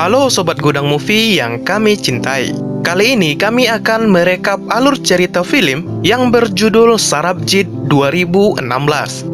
Halo Sobat Gudang Movie yang kami cintai. Kali ini kami akan merekap alur cerita film yang berjudul Sarabjit 2016.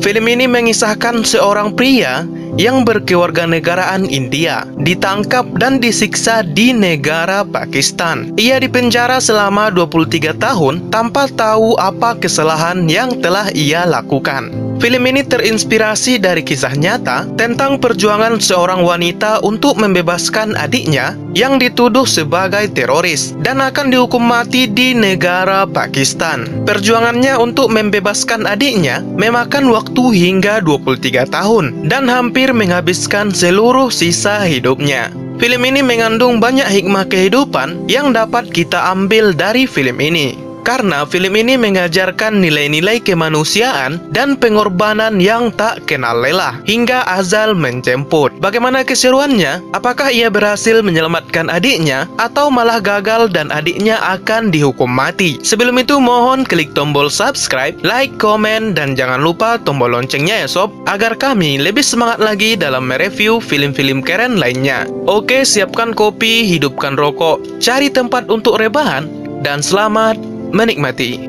Film ini mengisahkan seorang pria yang berkewarganegaraan India ditangkap dan disiksa di negara Pakistan. Ia dipenjara selama 23 tahun tanpa tahu apa kesalahan yang telah ia lakukan. Film ini terinspirasi dari kisah nyata tentang perjuangan seorang wanita untuk membebaskan adiknya yang dituduh sebagai teroris dan akan dihukum mati di negara Pakistan. Perjuangannya untuk membebaskan adiknya memakan waktu hingga 23 tahun dan hampir menghabiskan seluruh sisa hidupnya. Film ini mengandung banyak hikmah kehidupan yang dapat kita ambil dari film ini. Karena film ini mengajarkan nilai-nilai kemanusiaan dan pengorbanan yang tak kenal lelah hingga azal menjemput. Bagaimana keseruannya? Apakah ia berhasil menyelamatkan adiknya atau malah gagal dan adiknya akan dihukum mati? Sebelum itu mohon klik tombol subscribe, like, komen, dan jangan lupa tombol loncengnya ya sob, agar kami lebih semangat lagi dalam mereview film-film keren lainnya. Oke, siapkan kopi, hidupkan rokok, cari tempat untuk rebahan, dan selamat menikmati.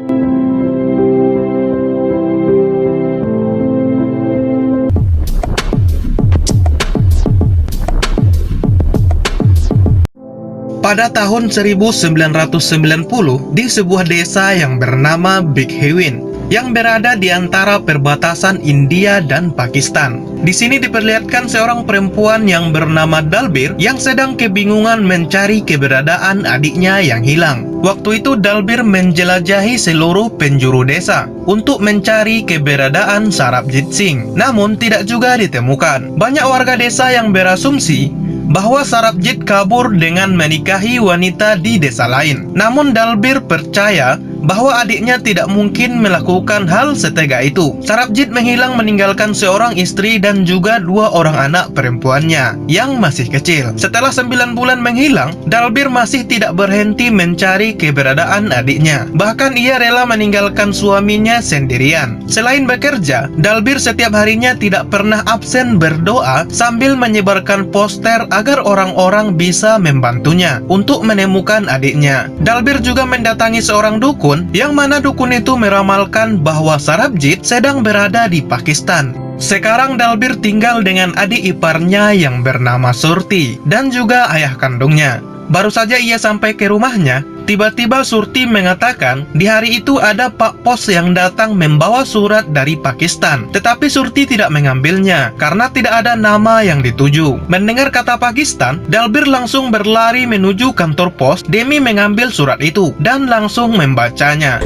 Pada tahun 1990, di sebuah desa yang bernama Big Hewin yang berada di antara perbatasan India dan Pakistan. Di sini diperlihatkan seorang perempuan yang bernama Dalbir yang sedang kebingungan mencari keberadaan adiknya yang hilang. Waktu itu Dalbir menjelajahi seluruh penjuru desa untuk mencari keberadaan Sarabjit Singh, namun tidak juga ditemukan. Banyak warga desa yang berasumsi bahwa Sarabjit kabur dengan menikahi wanita di desa lain. Namun Dalbir percaya bahwa adiknya tidak mungkin melakukan hal setega itu. Sarabjit menghilang meninggalkan seorang istri dan juga 2 orang anak perempuannya yang masih kecil. Setelah 9 bulan menghilang, Dalbir masih tidak berhenti mencari keberadaan adiknya. Bahkan ia rela meninggalkan suaminya sendirian. Selain bekerja, Dalbir setiap harinya tidak pernah absen berdoa sambil menyebarkan poster agar orang-orang bisa membantunya untuk menemukan adiknya. Dalbir juga mendatangi seorang dukun yang mana dukun itu meramalkan bahwa Sarabjit sedang berada di Pakistan. Sekarang Dalbir tinggal dengan adik iparnya yang bernama Surti dan juga ayah kandungnya. Baru saja ia sampai ke rumahnya, tiba-tiba Surti mengatakan di hari itu ada Pak Pos yang datang membawa surat dari Pakistan. Tetapi Surti tidak mengambilnya karena tidak ada nama yang dituju. Mendengar kata Pakistan, Dalbir langsung berlari menuju kantor pos demi mengambil surat itu dan langsung membacanya.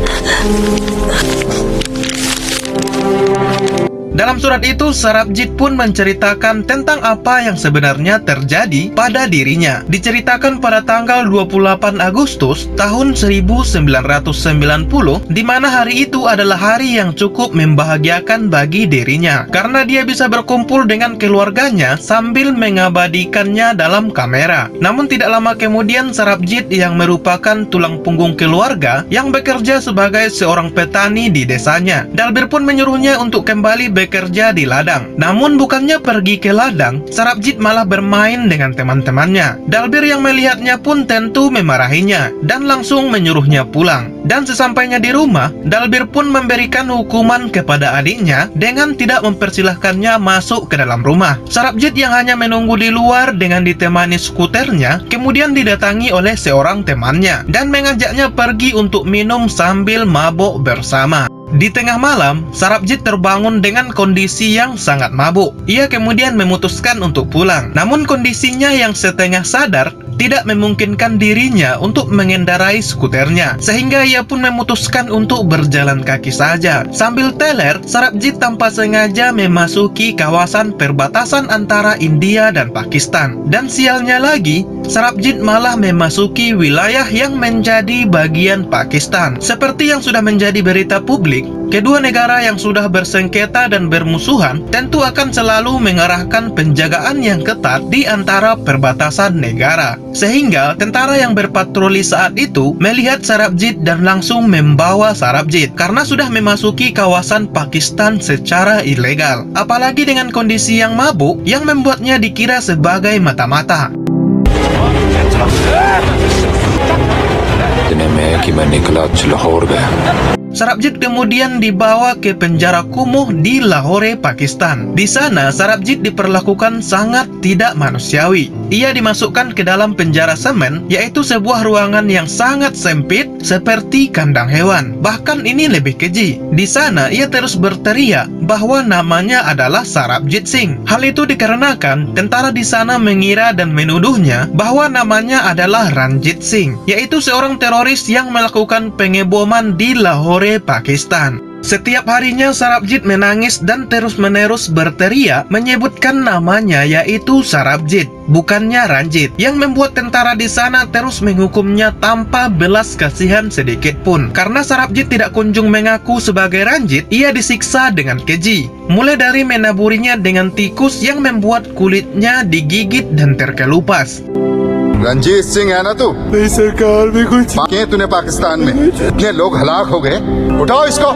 Dalam surat itu, Sarabjit pun menceritakan tentang apa yang sebenarnya terjadi pada dirinya. Diceritakan pada tanggal 28 Agustus tahun 1990, di mana hari itu adalah hari yang cukup membahagiakan bagi dirinya, karena dia bisa berkumpul dengan keluarganya sambil mengabadikannya dalam kamera. Namun tidak lama kemudian, Sarabjit yang merupakan tulang punggung keluarga yang bekerja sebagai seorang petani di desanya, Dalbir pun menyuruhnya untuk kembali bekerja di ladang. Namun bukannya pergi ke ladang, Sarabjit malah bermain dengan teman-temannya. Dalbir yang melihatnya pun tentu memarahinya dan langsung menyuruhnya pulang. Dan sesampainya di rumah, Dalbir pun memberikan hukuman kepada adiknya dengan tidak mempersilahkannya masuk ke dalam rumah. Sarabjit yang hanya menunggu di luar dengan ditemani skuternya, kemudian didatangi oleh seorang temannya dan mengajaknya pergi untuk minum sambil mabuk bersama. Di tengah malam, Sarabjit terbangun dengan kondisi yang sangat mabuk. Ia kemudian memutuskan untuk pulang. Namun kondisinya yang setengah sadar tidak memungkinkan dirinya untuk mengendarai skuternya, sehingga ia pun memutuskan untuk berjalan kaki saja. Sambil teler, Sarabjit tanpa sengaja memasuki kawasan perbatasan antara India dan Pakistan. Dan sialnya lagi, Sarabjit malah memasuki wilayah yang menjadi bagian Pakistan. Seperti yang sudah menjadi berita publik, kedua negara yang sudah bersengketa dan bermusuhan tentu akan selalu mengarahkan penjagaan yang ketat di antara perbatasan negara. Sehingga tentara yang berpatroli saat itu melihat Sarabjit dan langsung membawa Sarabjit karena sudah memasuki kawasan Pakistan secara ilegal. Apalagi dengan kondisi yang mabuk yang membuatnya dikira sebagai mata-mata. इतने में कि मैं निकला लाहौर गया। Sarabjit kemudian dibawa ke penjara kumuh di Lahore, Pakistan. Di sana, Sarabjit diperlakukan sangat tidak manusiawi. Ia dimasukkan ke dalam penjara semen, yaitu sebuah ruangan yang sangat sempit seperti kandang hewan. Bahkan ini lebih keji. Di sana, ia terus berteriak bahwa namanya adalah Sarabjit Singh. Hal itu dikarenakan tentara di sana mengira dan menuduhnya bahwa namanya adalah Ranjit Singh, yaitu seorang teroris yang melakukan pengeboman di Lahore, Pakistan. Setiap harinya Sarabjit menangis dan terus-menerus berteriak menyebutkan namanya, yaitu Sarabjit, bukannya Ranjit, yang membuat tentara di sana terus menghukumnya tanpa belas kasihan sedikit pun. Karena Sarabjit tidak kunjung mengaku sebagai Ranjit, ia disiksa dengan keji. Mulai dari menaburinya dengan tikus yang membuat kulitnya digigit dan terkelupas. Ranjit सिंह है ना तू? नहीं सरकार में कुछ के तूने पाकिस्तान में इतने लोग हलाक हो गए, उठाओ इसको।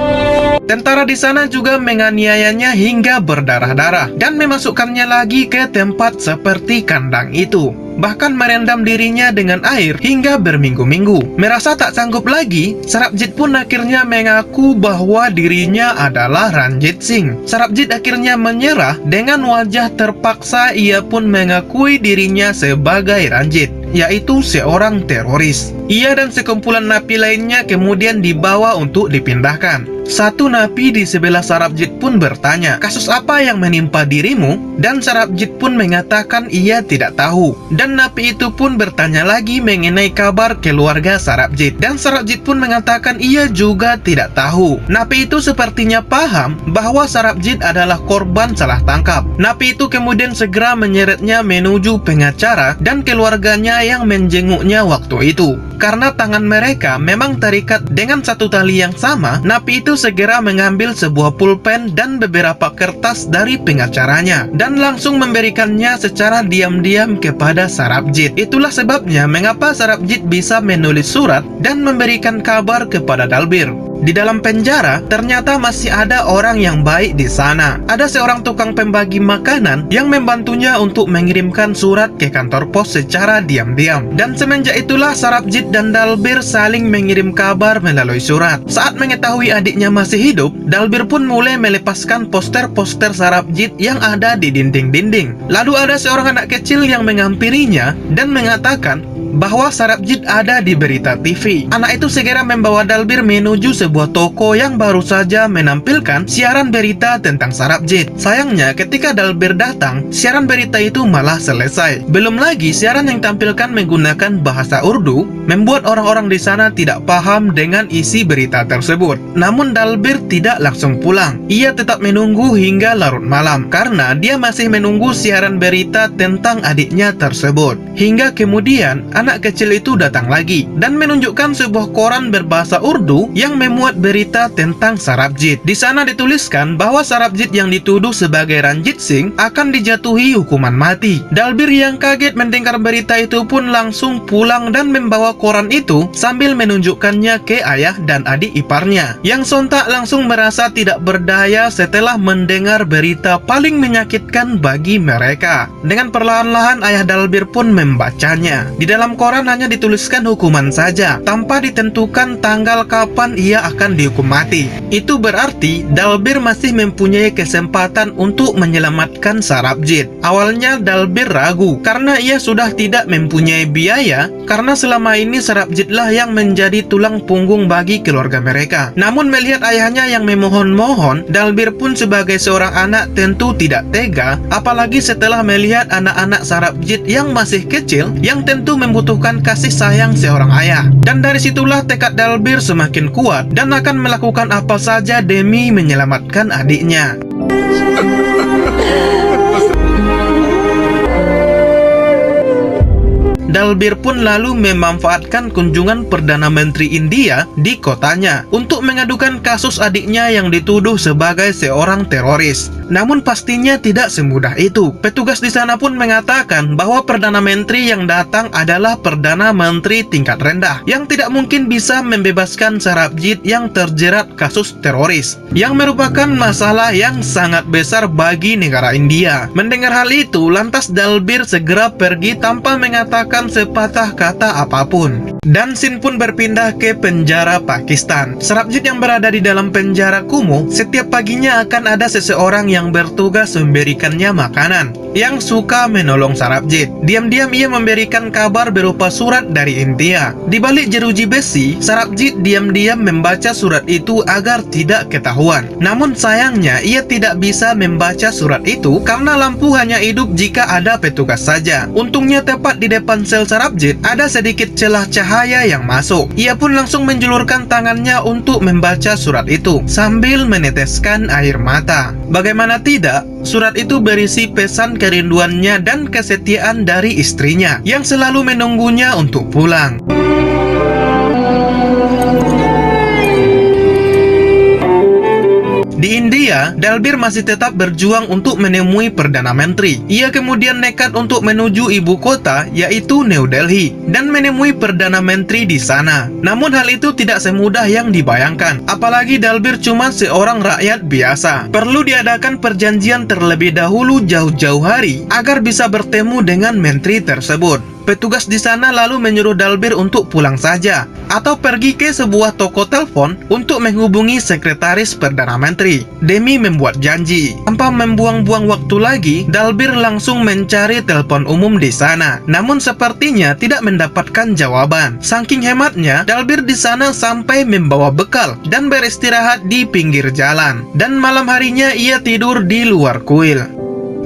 Tentara di sana juga menganiayanya hingga berdarah-darah dan memasukkannya lagi ke tempat seperti kandang itu. Bahkan merendam dirinya dengan air hingga berminggu-minggu. Merasa tak sanggup lagi, Sarabjit pun akhirnya mengaku bahwa dirinya adalah Ranjit Singh. Sarabjit akhirnya menyerah. Dengan wajah terpaksa ia pun mengakui dirinya sebagai Ranjit, yaitu seorang teroris. Ia dan sekumpulan napi lainnya kemudian dibawa untuk dipindahkan. Satu napi di sebelah Sarabjit pun bertanya, "Kasus apa yang menimpa dirimu?" Dan Sarabjit pun mengatakan ia tidak tahu. Dan napi itu pun bertanya lagi mengenai kabar keluarga Sarabjit. Dan Sarabjit pun mengatakan ia juga tidak tahu. Napi itu sepertinya paham bahwa Sarabjit adalah korban salah tangkap. Napi itu kemudian segera menyeretnya menuju pengacara dan keluarganya yang menjenguknya waktu itu. Karena tangan mereka memang terikat dengan satu tali yang sama, napi itu segera mengambil sebuah pulpen dan beberapa kertas dari pengacaranya dan langsung memberikannya secara diam-diam kepada Sarabjit. Itulah sebabnya mengapa Sarabjit bisa menulis surat dan memberikan kabar kepada Dalbir. Di dalam penjara, ternyata masih ada orang yang baik di sana. Ada seorang tukang pembagi makanan yang membantunya untuk mengirimkan surat ke kantor pos secara diam-diam. Dan semenjak itulah Sarabjit dan Dalbir saling mengirim kabar melalui surat. Saat mengetahui adiknya masih hidup, Dalbir pun mulai melepaskan poster-poster Sarabjit yang ada di dinding-dinding. Lalu ada seorang anak kecil yang menghampirinya dan mengatakan bahwa Sarabjit ada di berita TV. Anak itu segera membawa Dalbir menuju sebuah toko yang baru saja menampilkan siaran berita tentang Sarabjit. Sayangnya ketika Dalbir datang, siaran berita itu malah selesai. Belum lagi siaran yang tampilkan menggunakan bahasa Urdu, membuat orang-orang di sana tidak paham dengan isi berita tersebut. Namun Dalbir tidak langsung pulang. Ia tetap menunggu hingga larut malam karena dia masih menunggu siaran berita tentang adiknya tersebut. Hingga kemudian anak kecil itu datang lagi dan menunjukkan sebuah koran berbahasa Urdu yang memuat berita tentang Sarabjit. Di sana dituliskan bahwa Sarabjit yang dituduh sebagai Ranjit Singh akan dijatuhi hukuman mati. Dalbir yang kaget mendengar berita itu pun langsung pulang dan membawa koran itu sambil menunjukkannya ke ayah dan adik iparnya, yang sontak langsung merasa tidak berdaya setelah mendengar berita paling menyakitkan bagi mereka. Dengan perlahan-lahan ayah Dalbir pun membacanya. Di dalam koran hanya dituliskan hukuman saja, tanpa ditentukan tanggal kapan ia akan dihukum mati. Itu berarti Dalbir masih mempunyai kesempatan untuk menyelamatkan Sarabjit. Awalnya Dalbir ragu, karena ia sudah tidak mempunyai biaya, karena selama ini Sarabjitlah yang menjadi tulang punggung bagi keluarga mereka. Namun melihat ayahnya yang memohon-mohon, Dalbir pun sebagai seorang anak tentu tidak tega, apalagi setelah melihat anak-anak Sarabjit yang masih kecil, yang tentu membutuhkan kasih sayang seorang ayah. Dan dari situlah tekad Dalbir semakin kuat dan akan melakukan apa saja demi menyelamatkan adiknya. Dalbir pun lalu memanfaatkan kunjungan Perdana Menteri India di kotanya untuk mengadukan kasus adiknya yang dituduh sebagai seorang teroris. Namun pastinya tidak semudah itu. Petugas di sana pun mengatakan bahwa Perdana Menteri yang datang adalah Perdana Menteri tingkat rendah yang tidak mungkin bisa membebaskan Sarabjit yang terjerat kasus teroris, yang merupakan masalah yang sangat besar bagi negara India. Mendengar hal itu, lantas Dalbir segera pergi tanpa mengatakan mengucapkan sepatah kata apapun. Dan Sin pun berpindah ke penjara Pakistan. Sarabjit yang berada di dalam penjara kumuh, setiap paginya akan ada seseorang yang bertugas memberikannya makanan, yang suka menolong Sarabjit. Diam-diam ia memberikan kabar berupa surat dari India. Di balik jeruji besi, Sarabjit diam-diam membaca surat itu agar tidak ketahuan. Namun sayangnya ia tidak bisa membaca surat itu karena lampu hanya hidup jika ada petugas saja. Untungnya tepat di depan sel Sarabjit ada sedikit celah cahaya yang masuk. Ia pun langsung menjulurkan tangannya untuk membaca surat itu sambil meneteskan air mata. Bagaimana tidak, surat itu berisi pesan kerinduannya dan kesetiaan dari istrinya yang selalu menunggunya untuk pulang. Di India, Dalbir masih tetap berjuang untuk menemui Perdana Menteri. Ia kemudian nekat untuk menuju ibu kota, yaitu New Delhi, dan menemui Perdana Menteri di sana. Namun hal itu tidak semudah yang dibayangkan, apalagi Dalbir cuma seorang rakyat biasa. Perlu diadakan perjanjian terlebih dahulu jauh-jauh hari agar bisa bertemu dengan menteri tersebut. Petugas di sana lalu menyuruh Dalbir untuk pulang saja atau pergi ke sebuah toko telepon untuk menghubungi sekretaris Perdana Menteri demi membuat janji. Tanpa membuang-buang waktu lagi, Dalbir langsung mencari telepon umum di sana. Namun sepertinya tidak mendapatkan jawaban. Saking hematnya, Dalbir di sana sampai membawa bekal dan beristirahat di pinggir jalan. Dan malam harinya ia tidur di luar kuil.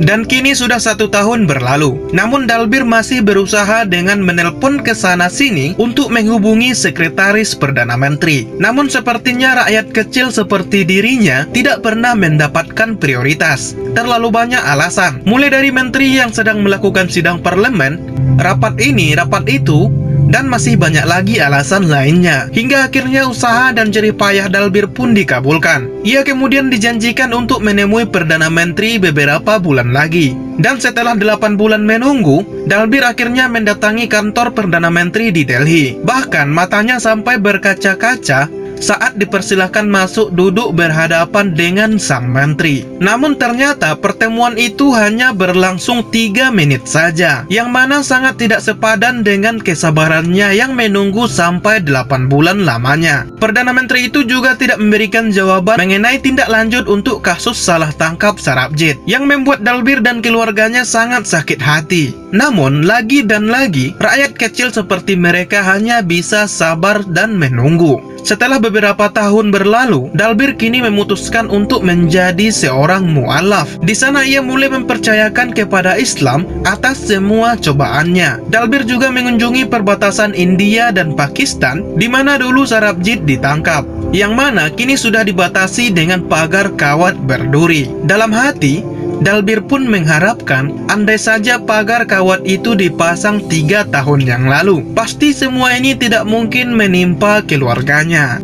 Dan kini sudah 1 tahun berlalu. Namun Dalbir masih berusaha dengan menelpon ke sana-sini untuk menghubungi sekretaris Perdana Menteri. Namun sepertinya rakyat kecil seperti dirinya tidak pernah mendapatkan prioritas. Terlalu banyak alasan. Mulai dari menteri yang sedang melakukan sidang parlemen, rapat ini, rapat itu, dan masih banyak lagi alasan lainnya. Hingga akhirnya usaha dan jerih payah Dalbir pun dikabulkan. Ia kemudian dijanjikan untuk menemui Perdana Menteri beberapa bulan lagi. Dan setelah 8 bulan menunggu, Dalbir akhirnya mendatangi kantor Perdana Menteri di Delhi. Bahkan matanya sampai berkaca-kaca saat dipersilahkan masuk duduk berhadapan dengan sang menteri. Namun ternyata pertemuan itu hanya berlangsung 3 menit saja, yang mana sangat tidak sepadan dengan kesabarannya yang menunggu sampai 8 bulan lamanya. Perdana Menteri itu juga tidak memberikan jawaban mengenai tindak lanjut untuk kasus salah tangkap Sarabjit, yang membuat Dalbir dan keluarganya sangat sakit hati. Namun lagi dan lagi, rakyat kecil seperti mereka hanya bisa sabar dan menunggu. Setelah beberapa tahun berlalu, Dalbir kini memutuskan untuk menjadi seorang mu'alaf. Di sana ia mulai mempercayakan kepada Islam atas semua cobaannya. Dalbir juga mengunjungi perbatasan India dan Pakistan, di mana dulu Sarabjit ditangkap, yang mana kini sudah dibatasi dengan pagar kawat berduri. Dalam hati, Dalbir pun mengharapkan andai saja pagar kawat itu dipasang 3 tahun yang lalu, pasti semua ini tidak mungkin menimpa keluarganya.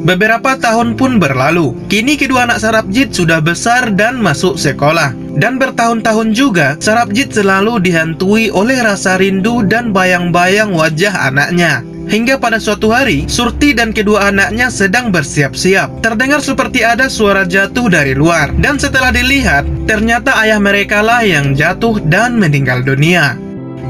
Beberapa tahun pun berlalu. Kini kedua anak Sarabjit sudah besar dan masuk sekolah. Dan bertahun-tahun juga Sarabjit selalu dihantui oleh rasa rindu dan bayang-bayang wajah anaknya. Hingga pada suatu hari, Surti dan kedua anaknya sedang bersiap-siap. Terdengar seperti ada suara jatuh dari luar. Dan setelah dilihat, ternyata ayah mereka lah yang jatuh dan meninggal dunia.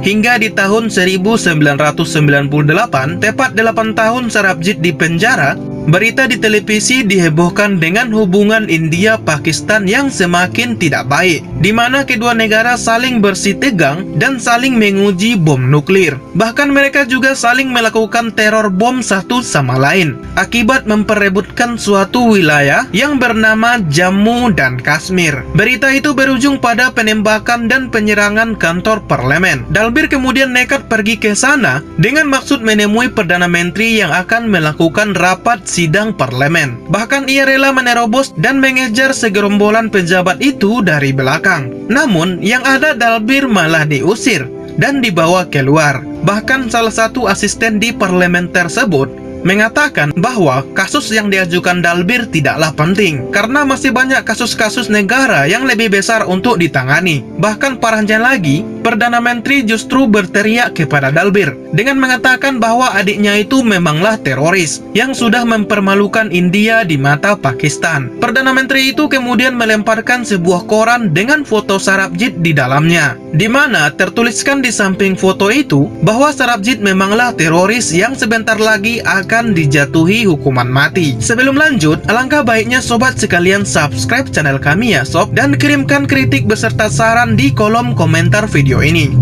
Hingga di tahun 1998, tepat 8 tahun Sarabjit di penjara, berita di televisi dihebohkan dengan hubungan India-Pakistan yang semakin tidak baik, di mana kedua negara saling bersih tegang dan saling menguji bom nuklir. Bahkan mereka juga saling melakukan teror bom satu sama lain, akibat memperebutkan suatu wilayah yang bernama Jammu dan Kashmir. Berita itu berujung pada penembakan dan penyerangan kantor parlemen. Dalbir kemudian nekat pergi ke sana dengan maksud menemui Perdana Menteri yang akan melakukan rapat sidang parlemen. Bahkan ia rela menerobos dan mengejar segerombolan pejabat itu dari belakang. Namun yang ada Dalbir malah diusir dan dibawa keluar. Bahkan salah satu asisten di parlemen tersebut mengatakan bahwa kasus yang diajukan Dalbir tidaklah penting karena masih banyak kasus-kasus negara yang lebih besar untuk ditangani. Bahkan parahnya lagi, Perdana Menteri justru berteriak kepada Dalbir dengan mengatakan bahwa adiknya itu memanglah teroris yang sudah mempermalukan India di mata Pakistan. Perdana Menteri itu kemudian melemparkan sebuah koran dengan foto Sarabjit di dalamnya, di mana tertuliskan di samping foto itu bahwa Sarabjit memanglah teroris yang sebentar lagi akan dijatuhi hukuman mati. Sebelum lanjut, alangkah baiknya sobat sekalian subscribe channel kami ya sob, dan kirimkan kritik beserta saran di kolom komentar video ini.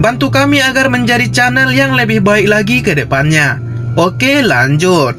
Bantu kami agar menjadi channel yang lebih baik lagi ke depannya. Oke, lanjut.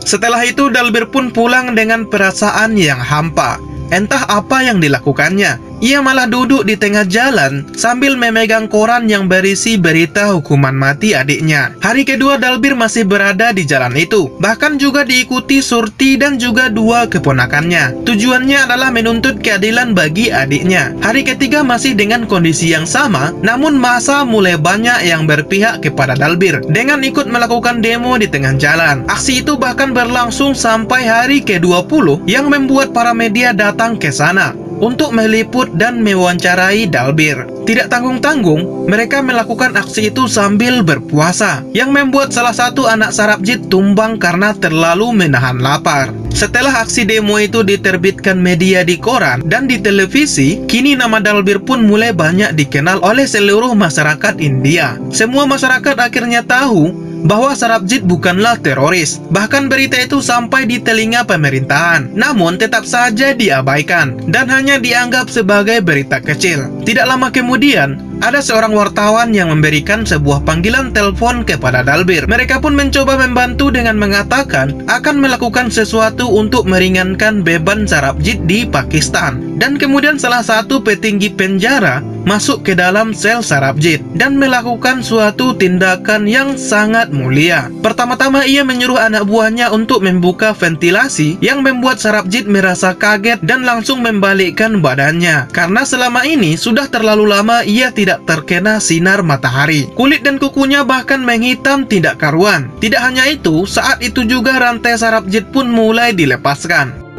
Setelah itu Dalbir pun pulang dengan perasaan yang hampa. Entah apa yang dilakukannya. Ia malah duduk di tengah jalan sambil memegang koran yang berisi berita hukuman mati adiknya. Hari kedua Dalbir masih berada di jalan itu, bahkan juga diikuti Surti dan juga dua keponakannya. Tujuannya adalah menuntut keadilan bagi adiknya. Hari ketiga masih dengan kondisi yang sama, namun masa mulai banyak yang berpihak kepada Dalbir dengan ikut melakukan demo di tengah jalan. Aksi itu bahkan berlangsung sampai hari ke-20 yang membuat para media datang ke sana untuk meliput dan mewawancarai Dalbir. Tidak tanggung-tanggung, mereka melakukan aksi itu sambil berpuasa, yang membuat salah satu anak Sarabjit tumbang karena terlalu menahan lapar. Setelah aksi demo itu diterbitkan media di koran dan di televisi, kini nama Dalbir pun mulai banyak dikenal oleh seluruh masyarakat India. Semua masyarakat akhirnya tahu bahwa Sarabjit bukanlah teroris. Bahkan berita itu sampai di telinga pemerintahan, namun tetap saja diabaikan dan hanya dianggap sebagai berita kecil. Tidak lama kemudian, ada seorang wartawan yang memberikan sebuah panggilan telepon kepada Dalbir. Mereka pun mencoba membantu dengan mengatakan akan melakukan sesuatu untuk meringankan beban Sarabjit di Pakistan. Dan kemudian salah satu petinggi penjara masuk ke dalam sel Sarabjit dan melakukan suatu tindakan yang sangat mulia. Pertama-tama ia menyuruh anak buahnya untuk membuka ventilasi yang membuat Sarabjit merasa kaget dan langsung membalikkan badannya, karena selama ini sudah terlalu lama ia tidak terkena sinar matahari. Kulit dan kukunya bahkan menghitam tidak karuan. Tidak hanya itu, saat itu juga rantai Sarabjit pun mulai dilepaskan.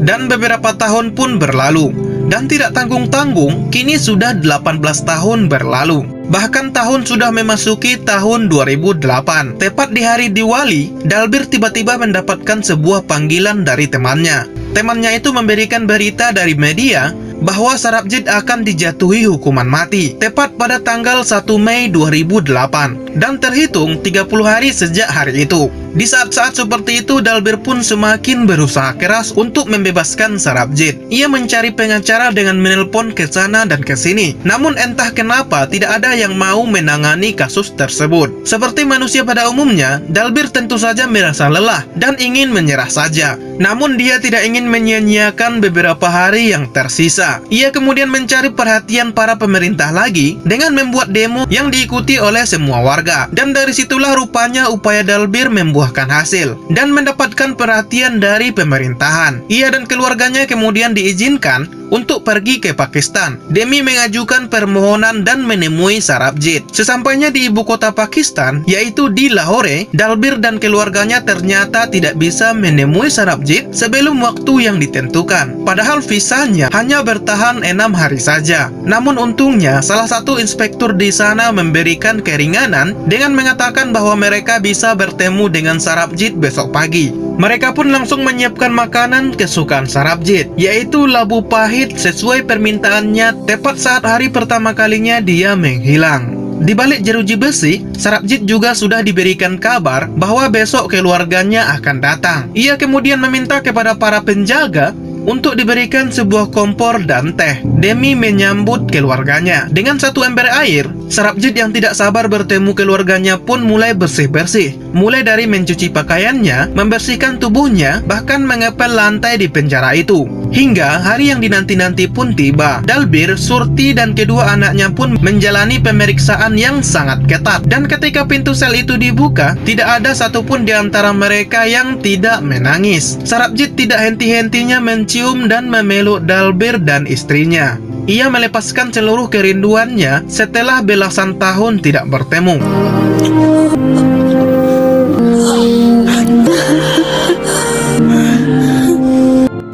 Dan beberapa tahun pun berlalu, dan tidak tanggung-tanggung, kini sudah 18 tahun berlalu. Bahkan tahun sudah memasuki tahun 2008. Tepat di hari Diwali, Dalbir tiba-tiba mendapatkan sebuah panggilan dari temannya. Temannya itu memberikan berita dari media bahwa Sarabjit akan dijatuhi hukuman mati tepat pada tanggal 1 Mei 2008 dan terhitung 30 hari sejak hari itu. Di saat-saat seperti itu, Dalbir pun semakin berusaha keras untuk membebaskan Sarabjit. Ia mencari pengacara dengan menelpon ke sana dan ke sini, namun entah kenapa tidak ada yang mau menangani kasus tersebut. Seperti manusia pada umumnya, Dalbir tentu saja merasa lelah dan ingin menyerah saja. Namun dia tidak ingin menyia-nyiakan beberapa hari yang tersisa. Ia kemudian mencari perhatian para pemerintah lagi dengan membuat demo yang diikuti oleh semua warga. Dan dari situlah rupanya upaya Dalbir membuahkan hasil dan mendapatkan perhatian dari pemerintahan. Ia dan keluarganya kemudian diizinkan untuk pergi ke Pakistan demi mengajukan permohonan dan menemui Sarabjit. Sesampainya di ibu kota Pakistan, yaitu di Lahore, Dalbir dan keluarganya ternyata tidak bisa menemui Sarabjit sebelum waktu yang ditentukan. Padahal visanya hanya bertahan 6 hari saja. Namun untungnya salah satu inspektur di sana memberikan keringanan dengan mengatakan bahwa mereka bisa bertemu dengan Sarabjit besok pagi. Mereka pun langsung menyiapkan makanan kesukaan Sarabjit, yaitu labu pahit sesuai permintaannya tepat saat hari pertama kalinya dia menghilang. Di balik jeruji besi, Sarabjit juga sudah diberikan kabar bahwa besok keluarganya akan datang. Ia kemudian meminta kepada para penjaga untuk diberikan sebuah kompor dan teh demi menyambut keluarganya. Dengan satu ember air, Sarabjit yang tidak sabar bertemu keluarganya pun mulai bersih-bersih. Mulai dari mencuci pakaiannya, membersihkan tubuhnya, bahkan mengepel lantai di penjara itu. Hingga hari yang dinanti-nanti pun tiba. Dalbir, Surti, dan kedua anaknya pun menjalani pemeriksaan yang sangat ketat. Dan ketika pintu sel itu dibuka, tidak ada satupun di antara mereka yang tidak menangis. Sarabjit tidak henti-hentinya mencium dan memeluk Dalbir dan istrinya. Ia melepaskan seluruh kerinduannya setelah belasan tahun tidak bertemu.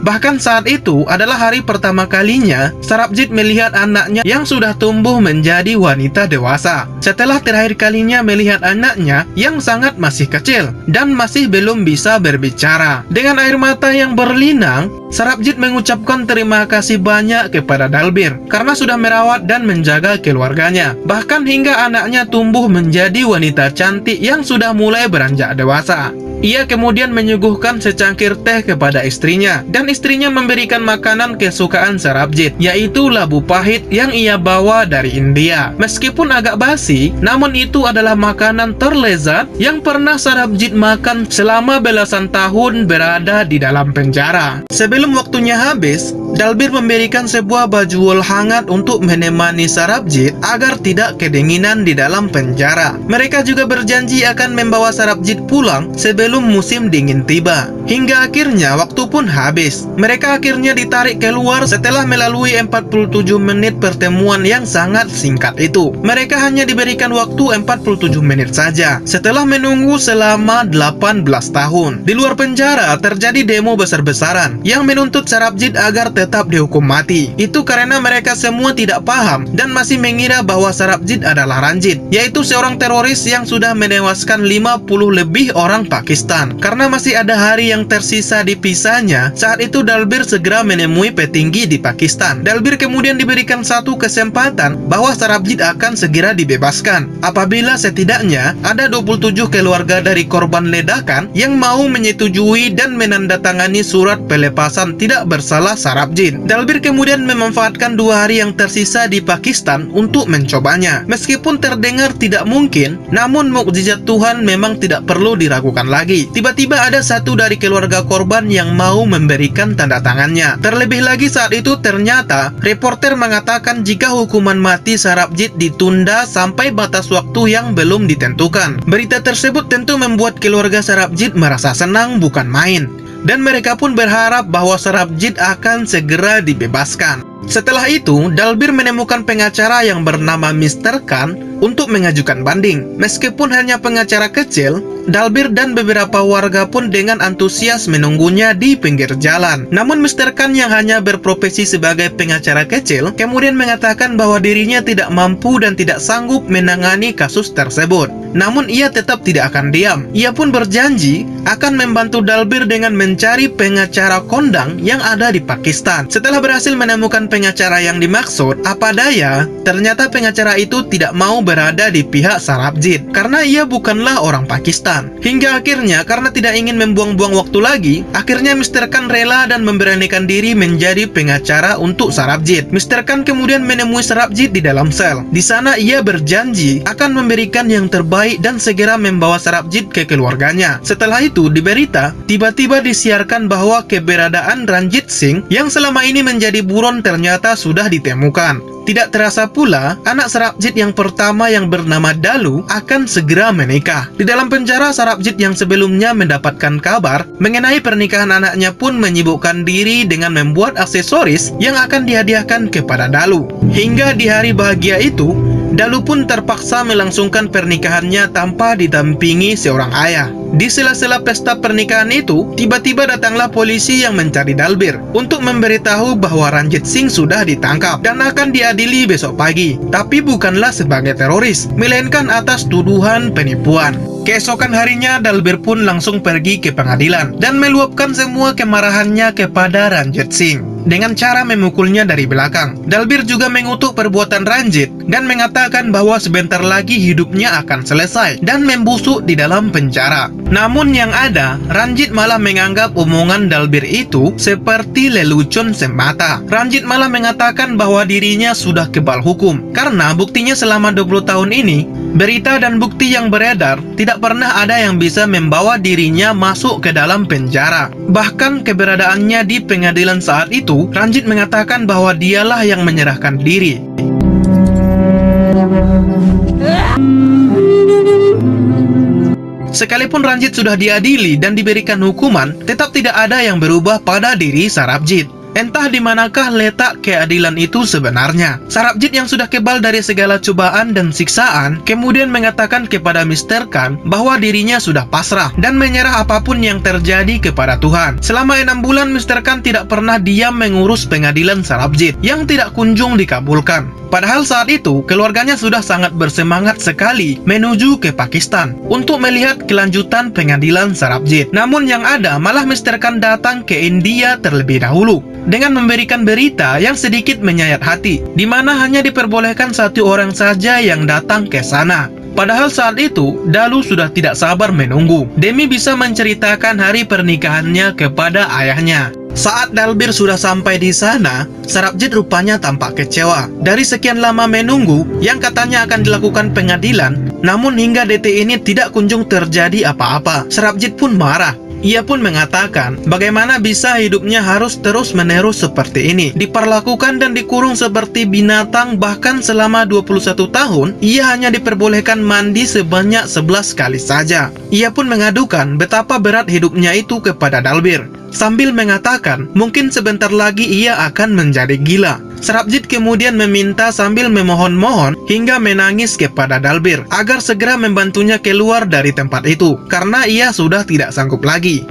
Bahkan saat itu adalah hari pertama kalinya Sarabjit melihat anaknya yang sudah tumbuh menjadi wanita dewasa. Setelah terakhir kalinya melihat anaknya yang sangat masih kecil dan masih belum bisa berbicara. Dengan air mata yang berlinang, Sarabjit mengucapkan terima kasih banyak kepada Dalbir karena sudah merawat dan menjaga keluarganya. Bahkan hingga anaknya tumbuh menjadi wanita cantik yang sudah mulai beranjak dewasa. Ia kemudian menyuguhkan secangkir teh kepada istrinya, dan istrinya memberikan makanan kesukaan Sarabjit, yaitu labu pahit yang ia bawa dari India. Meskipun agak basi, namun itu adalah makanan terlezat yang pernah Sarabjit makan selama belasan tahun berada di dalam penjara. Sebelum waktunya habis, Dalbir memberikan sebuah baju wol hangat untuk menemani Sarabjit agar tidak kedinginan di dalam penjara. Mereka juga berjanji akan membawa Sarabjit pulang sebelum musim dingin tiba. Hingga akhirnya waktu pun habis. Mereka akhirnya ditarik keluar setelah melalui 47 menit pertemuan yang sangat singkat itu. Mereka hanya diberikan waktu 47 menit saja setelah menunggu selama 18 tahun. Di luar penjara terjadi demo besar-besaran yang menuntut Sarabjit agar tetap dihukum mati. Itu karena mereka semua tidak paham dan masih mengira bahwa Sarabjit adalah Ranjit, yaitu seorang teroris yang sudah menewaskan 50 lebih orang Pakistan. Karena masih ada hari yang tersisa dipisahnya, saat itu Dalbir segera menemui petinggi di Pakistan. Dalbir kemudian diberikan satu kesempatan bahwa Sarabjit akan segera dibebaskan apabila setidaknya ada 27 keluarga dari korban ledakan yang mau menyetujui dan menandatangani surat pelepasan tidak bersalah Sarabjit. Dalbir kemudian memanfaatkan 2 hari yang tersisa di Pakistan untuk mencobanya. Meskipun terdengar tidak mungkin, namun mukjizat Tuhan memang tidak perlu diragukan lagi. Tiba-tiba ada satu dari keluarga korban yang mau memberikan tanda tangannya. Terlebih lagi saat itu ternyata reporter mengatakan jika hukuman mati Sarabjit ditunda sampai batas waktu yang belum ditentukan. Berita tersebut tentu membuat keluarga Sarabjit merasa senang bukan main, dan mereka pun berharap bahwa Sarabjit akan segera dibebaskan. Setelah itu, Dalbir menemukan pengacara yang bernama Mr. Khan untuk mengajukan banding. Meskipun hanya pengacara kecil, Dalbir dan beberapa warga pun dengan antusias menunggunya di pinggir jalan. Namun Mr. Khan yang hanya berprofesi sebagai pengacara kecil kemudian mengatakan bahwa dirinya tidak mampu dan tidak sanggup menangani kasus tersebut. Namun ia tetap tidak akan diam. Ia pun berjanji akan membantu Dalbir dengan mencari pengacara kondang yang ada di Pakistan. Setelah berhasil menemukan pengacara yang dimaksud, apa daya, ternyata pengacara itu tidak mau berada di pihak Sarabjit karena ia bukanlah orang Pakistan. Hingga akhirnya karena tidak ingin membuang-buang waktu lagi, akhirnya Mr. Khan rela dan memberanikan diri menjadi pengacara untuk Sarabjit. Mr. Khan kemudian menemui Sarabjit di dalam sel. Di sana ia berjanji akan memberikan yang terbaik dan segera membawa Sarabjit ke keluarganya. Setelah itu di berita tiba-tiba disiarkan bahwa keberadaan Ranjit Singh yang selama ini menjadi buron ternyata sudah ditemukan. Tidak terasa pula, anak Sarabjit yang pertama yang bernama Dalu akan segera menikah. Di dalam penjara, Sarabjit yang sebelumnya mendapatkan kabar mengenai pernikahan anaknya pun menyibukkan diri dengan membuat aksesoris yang akan dihadiahkan kepada Dalu. Hingga di hari bahagia itu, Dalu pun terpaksa melangsungkan pernikahannya tanpa didampingi seorang ayah. Di sela-sela pesta pernikahan itu, tiba-tiba datanglah polisi yang mencari Dalbir untuk memberitahu bahwa Ranjit Singh sudah ditangkap dan akan diadili besok pagi. Tapi bukanlah sebagai teroris, melainkan atas tuduhan penipuan. Keesokan harinya, Dalbir pun langsung pergi ke pengadilan dan meluapkan semua kemarahannya kepada Ranjit Singh dengan cara memukulnya dari belakang. Dalbir juga mengutuk perbuatan Ranjit dan mengatakan bahwa sebentar lagi hidupnya akan selesai dan membusuk di dalam penjara. Namun yang ada, Ranjit malah menganggap omongan Dalbir itu seperti lelucon semata. Ranjit malah mengatakan bahwa dirinya sudah kebal hukum karena buktinya selama 20 tahun ini, berita dan bukti yang beredar tidak pernah ada yang bisa membawa dirinya masuk ke dalam penjara. Bahkan keberadaannya di pengadilan saat itu, Ranjit mengatakan bahwa dialah yang menyerahkan diri. Sekalipun Ranjit sudah diadili dan diberikan hukuman, tetap tidak ada yang berubah pada diri Sarabjit. Entah di manakah letak keadilan itu sebenarnya. Sarabjit yang sudah kebal dari segala cobaan dan siksaan kemudian mengatakan kepada Mr. Khan bahwa dirinya sudah pasrah dan menyerah apapun yang terjadi kepada Tuhan. Selama 6 bulan Mr. Khan tidak pernah diam mengurus pengadilan Sarabjit yang tidak kunjung dikabulkan. Padahal saat itu keluarganya sudah sangat bersemangat sekali menuju ke Pakistan untuk melihat kelanjutan pengadilan Sarabjit. Namun yang ada malah Mr. Khan datang ke India terlebih dahulu dengan memberikan berita yang sedikit menyayat hati, di mana hanya diperbolehkan 1 orang saja yang datang ke sana. Padahal saat itu, Dalu sudah tidak sabar menunggu demi bisa menceritakan hari pernikahannya kepada ayahnya. Saat Dalbir sudah sampai di sana, Sarabjit rupanya tampak kecewa. Dari sekian lama menunggu yang katanya akan dilakukan pengadilan, namun hingga detik ini tidak kunjung terjadi apa-apa. Sarabjit pun marah. Ia pun mengatakan bagaimana bisa hidupnya harus terus-menerus seperti ini, diperlakukan dan dikurung seperti binatang. Bahkan selama 21 tahun ia hanya diperbolehkan mandi sebanyak 11 kali saja. Ia pun mengadukan betapa berat hidupnya itu kepada Dalbir, sambil mengatakan mungkin sebentar lagi ia akan menjadi gila. Sarabjit kemudian meminta sambil memohon-mohon hingga menangis kepada Dalbir agar segera membantunya keluar dari tempat itu karena ia sudah tidak sanggup lagi.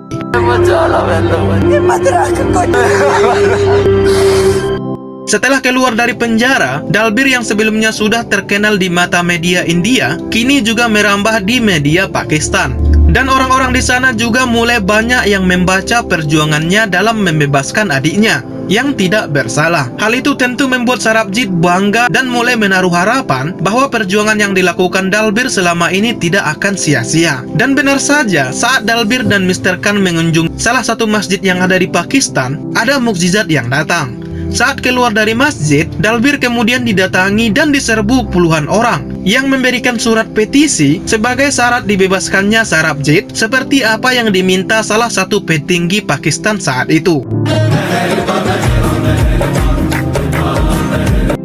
Setelah keluar dari penjara, Dalbir yang sebelumnya sudah terkenal di mata media India kini juga merambah di media Pakistan. Dan orang-orang di sana juga mulai banyak yang membaca perjuangannya dalam membebaskan adiknya yang tidak bersalah. Hal itu tentu membuat Sarabjit bangga dan mulai menaruh harapan bahwa perjuangan yang dilakukan Dalbir selama ini tidak akan sia-sia. Dan benar saja, saat Dalbir dan Mr. Khan mengunjungi salah satu masjid yang ada di Pakistan, ada mukjizat yang datang. Saat keluar dari masjid, Dalbir kemudian didatangi dan diserbu puluhan orang yang memberikan surat petisi sebagai syarat dibebaskannya Sarabjit seperti apa yang diminta salah satu petinggi Pakistan saat itu.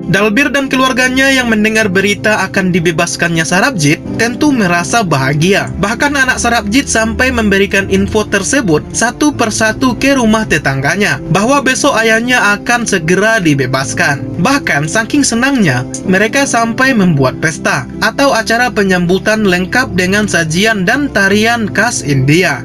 Dalbir dan keluarganya yang mendengar berita akan dibebaskannya Sarabjit tentu merasa bahagia. Bahkan anak Sarabjit sampai memberikan info tersebut satu persatu ke rumah tetangganya bahwa besok ayahnya akan segera dibebaskan. Bahkan saking senangnya, mereka sampai membuat pesta atau acara penyambutan lengkap dengan sajian dan tarian khas India.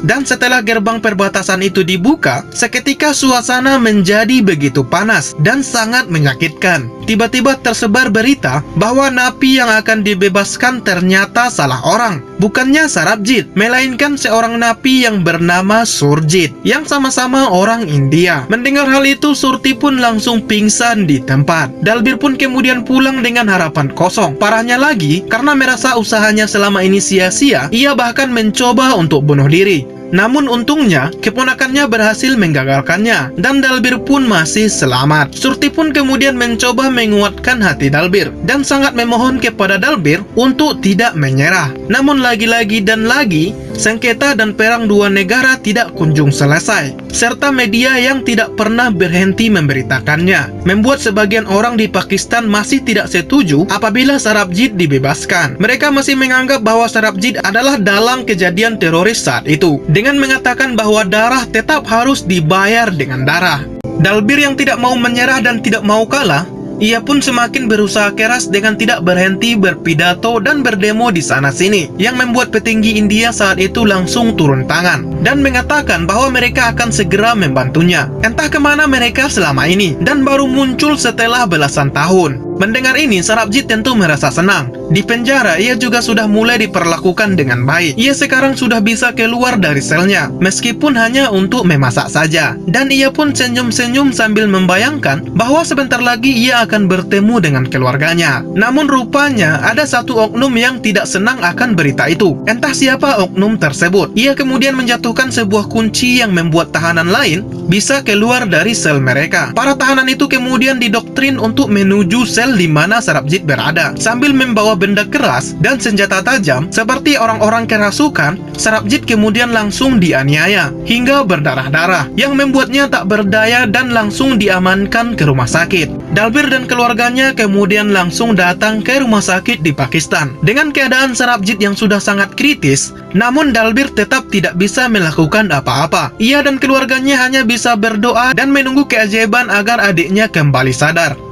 Dan setelah gerbang perbatasan itu dibuka, seketika suasana menjadi begitu panas dan sangat menyakitkan. Tiba-tiba tersebar berita bahwa napi yang akan dibebaskan ternyata salah orang. Bukannya Sarabjit, melainkan seorang napi yang bernama Surjit, yang sama-sama orang India. Mendengar hal itu, Surti pun langsung pingsan di tempat. Dalbir pun kemudian pulang dengan harapan kosong. Parahnya lagi, karena merasa usahanya selama ini sia-sia, ia bahkan mencoba untuk bunuh diri. Namun untungnya, keponakannya berhasil menggagalkannya dan Dalbir pun masih selamat. Surti pun kemudian mencoba menguatkan hati Dalbir dan sangat memohon kepada Dalbir untuk tidak menyerah. Namun lagi-lagi dan lagi, sengketa dan perang dua negara tidak kunjung selesai, serta media yang tidak pernah berhenti memberitakannya, membuat sebagian orang di Pakistan masih tidak setuju apabila Sarabjit dibebaskan. Mereka masih menganggap bahwa Sarabjit adalah dalang kejadian teroris saat itu, dengan mengatakan bahwa darah tetap harus dibayar dengan darah. Dalbir yang tidak mau menyerah dan tidak mau kalah, ia pun semakin berusaha keras dengan tidak berhenti berpidato dan berdemo di sana-sini, yang membuat petinggi India saat itu langsung turun tangan dan mengatakan bahwa mereka akan segera membantunya. Entah kemana mereka selama ini, dan baru muncul setelah belasan tahun. Mendengar ini, Sarabjit tentu merasa senang. Di penjara, ia juga sudah mulai diperlakukan dengan baik. Ia sekarang sudah bisa keluar dari selnya, meskipun hanya untuk memasak saja. Dan ia pun senyum-senyum sambil membayangkan bahwa sebentar lagi ia akan bertemu dengan keluarganya. Namun rupanya, ada satu oknum yang tidak senang akan berita itu. Entah siapa oknum tersebut. Ia kemudian menjatuhkan sebuah kunci yang membuat tahanan lain bisa keluar dari sel mereka. Para tahanan itu kemudian didoktrin untuk menuju sel hotel di mana Sarabjit berada. Sambil membawa benda keras dan senjata tajam seperti orang-orang kerasukan, Sarabjit kemudian langsung dianiaya hingga berdarah-darah, yang membuatnya tak berdaya dan langsung diamankan ke rumah sakit. Dalbir dan keluarganya kemudian langsung datang ke rumah sakit di Pakistan. Dengan keadaan Sarabjit yang sudah sangat kritis, namun Dalbir tetap tidak bisa melakukan apa-apa. Ia dan keluarganya hanya bisa berdoa dan menunggu keajaiban agar adiknya kembali sadar.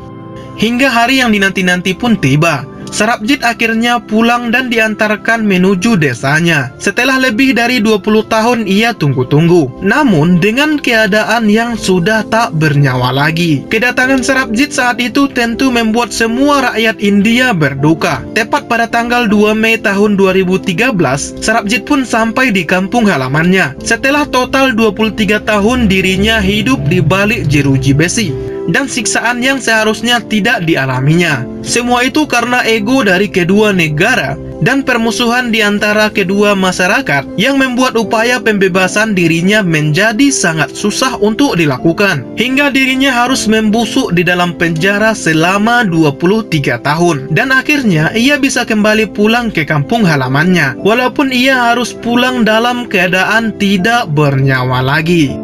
Hingga hari yang dinanti-nanti pun tiba. Sarabjit akhirnya pulang dan diantarkan menuju desanya. Setelah lebih dari 20 tahun ia tunggu-tunggu, namun dengan keadaan yang sudah tak bernyawa lagi. Kedatangan Sarabjit saat itu tentu membuat semua rakyat India berduka. Tepat pada tanggal 2 Mei tahun 2013, Sarabjit pun sampai di kampung halamannya. Setelah total 23 tahun dirinya hidup di balik jeruji besi dan siksaan yang seharusnya tidak dialaminya. Semua itu karena ego dari kedua negara dan permusuhan di antara kedua masyarakat yang membuat upaya pembebasan dirinya menjadi sangat susah untuk dilakukan. Hingga dirinya harus membusuk di dalam penjara selama 23 tahun. Dan akhirnya ia bisa kembali pulang ke kampung halamannya, walaupun ia harus pulang dalam keadaan tidak bernyawa lagi.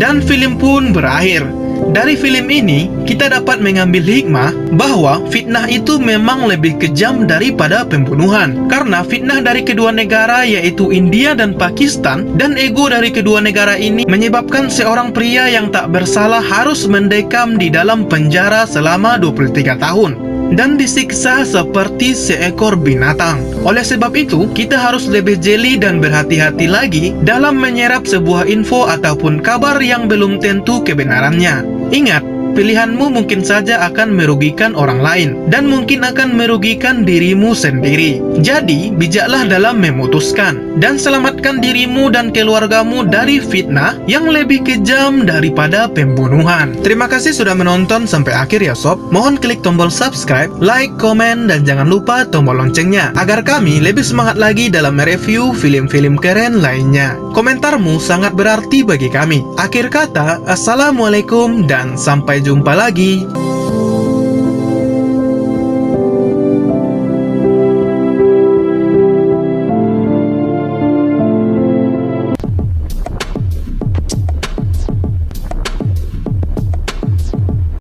Dan film pun berakhir. Dari film ini, kita dapat mengambil hikmah bahwa fitnah itu memang lebih kejam daripada pembunuhan. Karena fitnah dari kedua negara yaitu India dan Pakistan, dan ego dari kedua negara ini menyebabkan seorang pria yang tak bersalah harus mendekam di dalam penjara selama 23 tahun. Dan disiksa seperti seekor binatang. Oleh sebab itu, kita harus lebih jeli dan berhati-hati lagi dalam menyerap sebuah info ataupun kabar yang belum tentu kebenarannya. Ingat, pilihanmu mungkin saja akan merugikan orang lain dan mungkin akan merugikan dirimu sendiri. Jadi, bijaklah dalam memutuskan dan selamatkan dirimu dan keluargamu dari fitnah yang lebih kejam daripada pembunuhan. Terima kasih sudah menonton sampai akhir ya sob. Mohon klik tombol subscribe, like, komen, dan jangan lupa tombol loncengnya agar kami lebih semangat lagi dalam mereview film-film keren lainnya. Komentarmu sangat berarti bagi kami. Akhir kata, assalamualaikum dan sampai jumpa lagi.